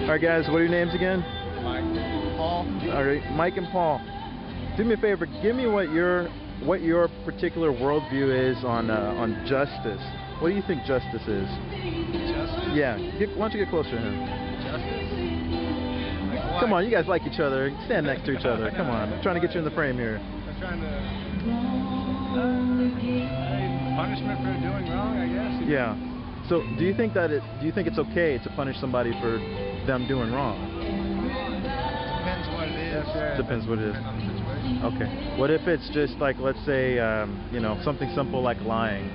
right, guys, what are your names again? Mike and Paul. All right, Mike and Paul. Do me a favor. Give me what your particular worldview is on justice. What do you think justice is? Justice? Yeah. Why don't you get closer to him? Justice? Like Come on, you guys like each other. Stand next to each other. Come on. I'm trying to get you in the frame here. I'm trying to... punishment for doing wrong, I guess. Yeah. So, do you think it's okay to punish somebody for them doing wrong? Depends what it is. Depends what it is. Depends on the situation. Okay. What if it's just like, let's say, you know, something simple like lying?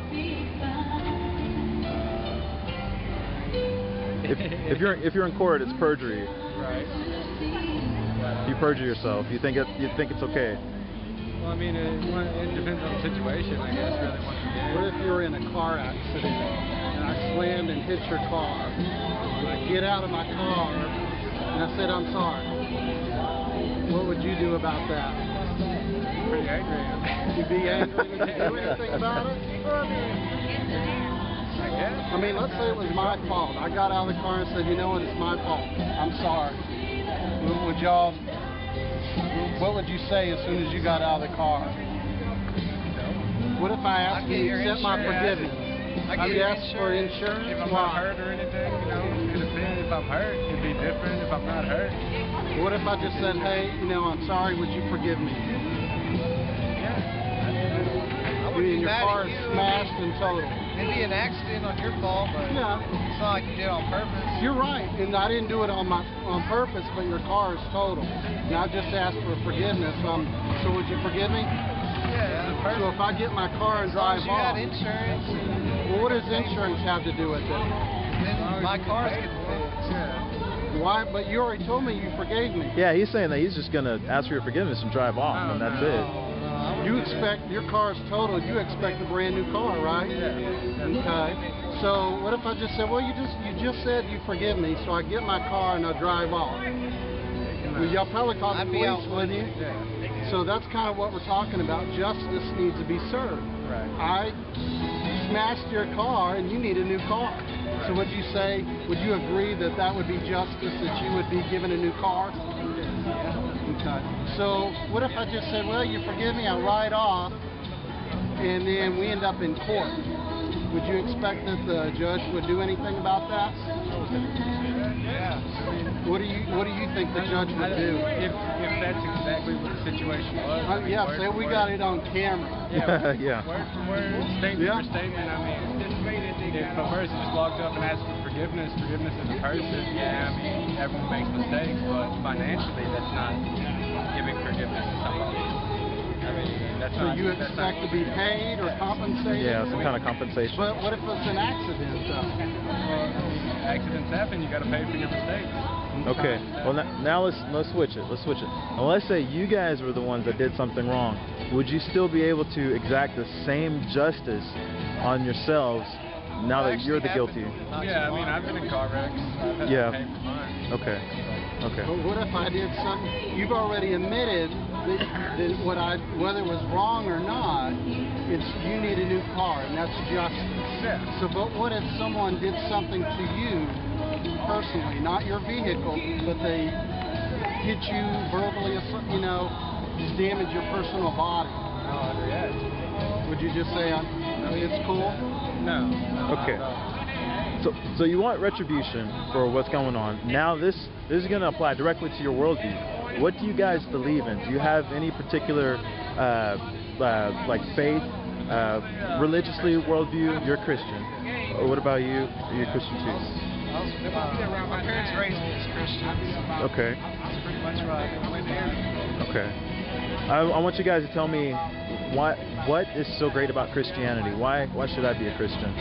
If you're in court, it's perjury. Right. You perjure yourself. You think it's okay? Well, I mean, it depends on the situation, I guess. Really, what you do. What if you're in a car accident and I slammed and hit your car? And I get out of my car and I said, I'm sorry. What would you do about that? Pretty angry. You'd be angry. Would you do anything about it? I guess. I mean, let's say it was my fault. I got out of the car and said, you know what, it's my fault. I'm sorry. What would you say as soon as you got out of the car? What if I asked you to accept my forgiveness? I'd ask for insurance? If I'm not hurt or anything, you know, it depends. If I'm hurt, it'd be different. If I'm not hurt. What if I just said, hey, you know, I'm sorry, would you forgive me? Yeah. I mean, your car is smashed and total. It'd be an accident on your fault, but Yeah. it's not like you did it on purpose. You're right, and I didn't do it on purpose, but your car is total. And I just asked for forgiveness. So would you forgive me? Yeah, as a person. So if I get my car and As long drive as you had off, insurance. well, what does insurance have to do with it? Then my car's getting fixed. Yeah. Why? But you already told me you forgave me. Yeah, he's saying that he's just gonna ask for your forgiveness and drive off, and that's it. You expect your car's total. You expect a brand new car, right? Yeah. Okay. So what if I just said, well, you just said you forgive me, so I get my car and I drive off. Well, y'all probably call the police, wouldn't you? Yeah. So that's kind of what we're talking about. Justice needs to be served. Right. I smashed your car and you need a new car. So would you say, would you agree that that would be justice, that you would be given a new car? Okay. So what if I just said, well, you forgive me, I ride off, and then we end up in court? Would you expect that the judge would do anything about that? Yeah. What do you think the judge would do? If that's exactly what the situation was. Yeah, say we got it on camera. Yeah. Yeah. Word for word, statement for statement. I mean, if a person just walked up and asked for forgiveness as a person, yeah, I mean, everyone makes mistakes, but financially, that's not giving forgiveness to somebody. I mean, that's So not. you expect to be paid or compensated? Yeah, some kind of compensation. But what if it's an accident, though? Accidents happen. You got to pay for your mistakes. Okay. Well, now let's switch it. Let's switch it. Now, let's say you guys were the ones that did something wrong. Would you still be able to exact the same justice on yourselves now that you're the guilty? Yeah, I mean, I've been in car wrecks. I've had to pay for mine. Okay. Okay. But what if I did something? You've already admitted that whether it was wrong or not, it's you need a new car, and that's justice. Yeah. So, but what if someone did something to you personally, not your vehicle, but they hit you verbally, you know, just damage your personal body? No, yeah. Would you just say, it's cool? No. Okay. So you want retribution for what's going on. Now this is going to apply directly to your worldview. What do you guys believe in? Do you have any particular like faith, religiously worldview? You're Christian. What about you? You're Christian too. My parents raised me as Christians. Okay. That's pretty much right. Okay. I want you guys to tell me what is so great about Christianity. Why should I be a Christian?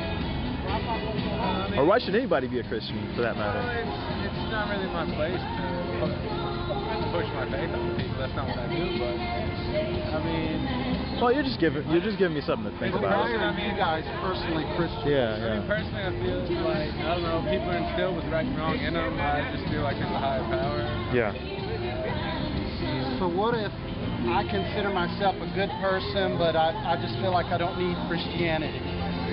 Or why should anybody be a Christian, for that matter? Well, it's not really my place to push my faith on people. That's not what I do. But I mean, well, you're just giving me something to think about. Why are you guys personally Christian? Yeah, I mean, personally, I feel like I don't know. People are instilled with right and wrong in them. I just feel like there's a higher power. Yeah. So what if I consider myself a good person, but I just feel like I don't need Christianity?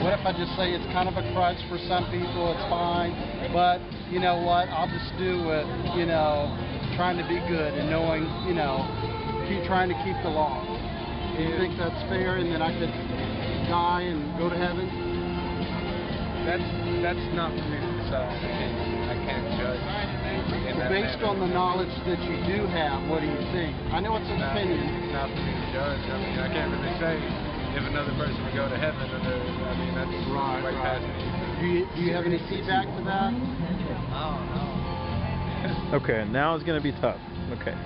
What if I just say it's kind of a crutch for some people, it's fine, but you know what, I'll just do it, you know, trying to be good and knowing, you know, keep trying to keep the law. Do you think that's fair, and then I could die and go to heaven? That's not for me to decide. I can't judge. Based on the knowledge that you do have, what do you think? I know it's an opinion. Not for me to judge. I mean, I can't really say if another person would go to heaven or I mean, that's way past me. Do you have any feedback to that? No. Okay, now it's going to be tough. Okay.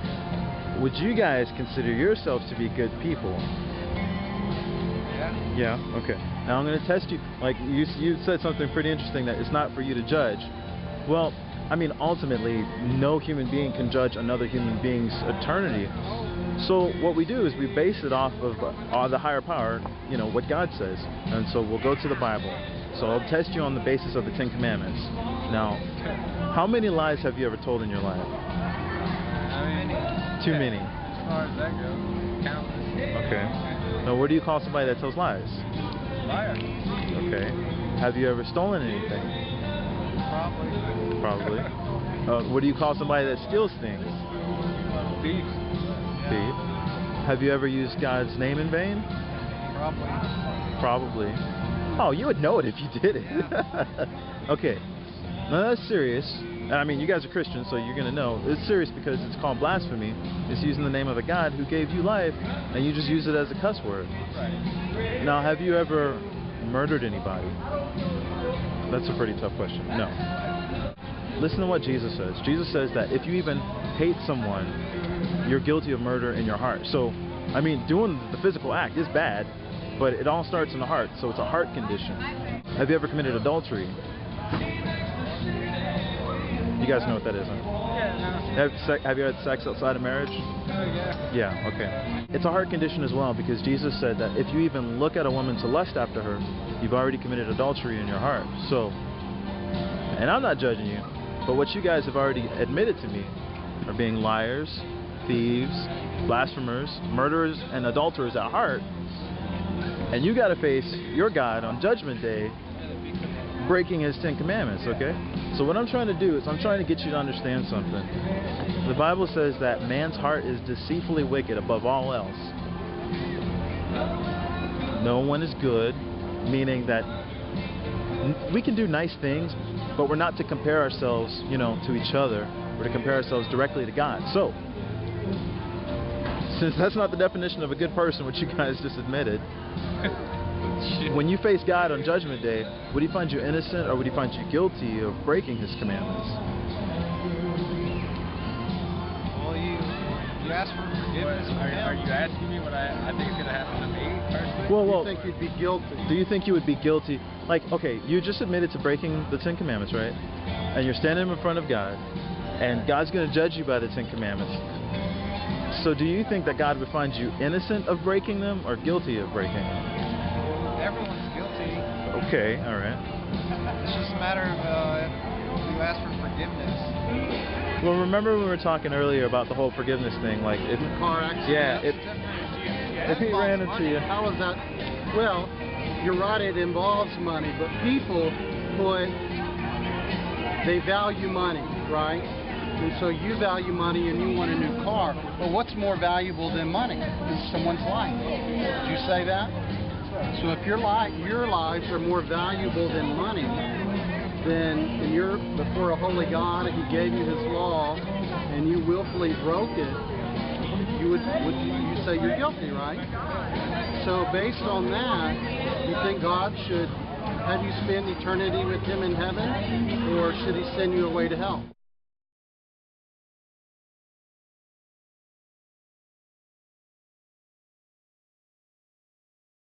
Would you guys consider yourselves to be good people? Yeah. Yeah, okay. Now I'm going to test you. Like, you said something pretty interesting, that it's not for you to judge. Well, I mean, ultimately, no human being can judge another human being's eternity. So what we do is we base it off of the higher power, you know, what God says. And so we'll go to the Bible. So I'll test you on the basis of the Ten Commandments. Now, how many lies have you ever told in your life? Too many. As far as that goes, countless. Okay. Now, what do you call somebody that tells lies? Liar. Okay. Have you ever stolen anything? Probably. What do you call somebody that steals things? Thief. Thief. Have you ever used God's name in vain? Probably. Oh, you would know it if you did it. Okay. Now that's serious. I mean, you guys are Christians, so you're going to know. It's serious because it's called blasphemy. It's using the name of a God who gave you life, and you just use it as a cuss word. Right. Now, have you ever murdered anybody? That's a pretty tough question. No. Listen to what Jesus says. Jesus says that if you even hate someone, you're guilty of murder in your heart. So, I mean, doing the physical act is bad, but it all starts in the heart, so it's a heart condition. Have you ever committed adultery? You guys know what that is, huh? Yeah, no. Have you had sex outside of marriage? Yeah. Yeah, okay. It's a heart condition as well, because Jesus said that if you even look at a woman to lust after her, you've already committed adultery in your heart. So, and I'm not judging you, but what you guys have already admitted to me are being liars, thieves, blasphemers, murderers, and adulterers at heart. And you got to face your God on Judgment Day breaking his 10 Commandments, okay? So what I'm trying to do is I'm trying to get you to understand something. The Bible says that man's heart is deceitfully wicked above all else. No one is good, meaning that we can do nice things, but we're not to compare ourselves, you know, to each other. We're to compare ourselves directly to God. So, since that's not the definition of a good person, which you guys just admitted, when you face God on Judgment Day, would he find you innocent or would he find you guilty of breaking his commandments? Well, you asked for forgiveness. Are you asking me what I think is going to happen to me personally? Well, Do you think you'd be guilty? do you think you would be guilty? Like, okay, you just admitted to breaking the 10 Commandments, right? And you're standing in front of God, and God's going to judge you by the 10 Commandments. So do you think that God would find you innocent of breaking them or guilty of breaking them? Everyone's guilty. Okay, all right. It's just a matter of if you ask for forgiveness. Well, remember we were talking earlier about the whole forgiveness thing, like if Car accident? yeah, if he ran into you. How is that? Well, you're right, it involves money, but people they value money, right? And so you value money and you want a new car. But what's more valuable than money? Is someone's life. Did you say that? So if your lives are more valuable than money, then and you're before a holy God and he gave you his law and you willfully broke it, would you say you're guilty, right? So based on that, you think God should have you spend eternity with him in heaven, or should he send you away to hell?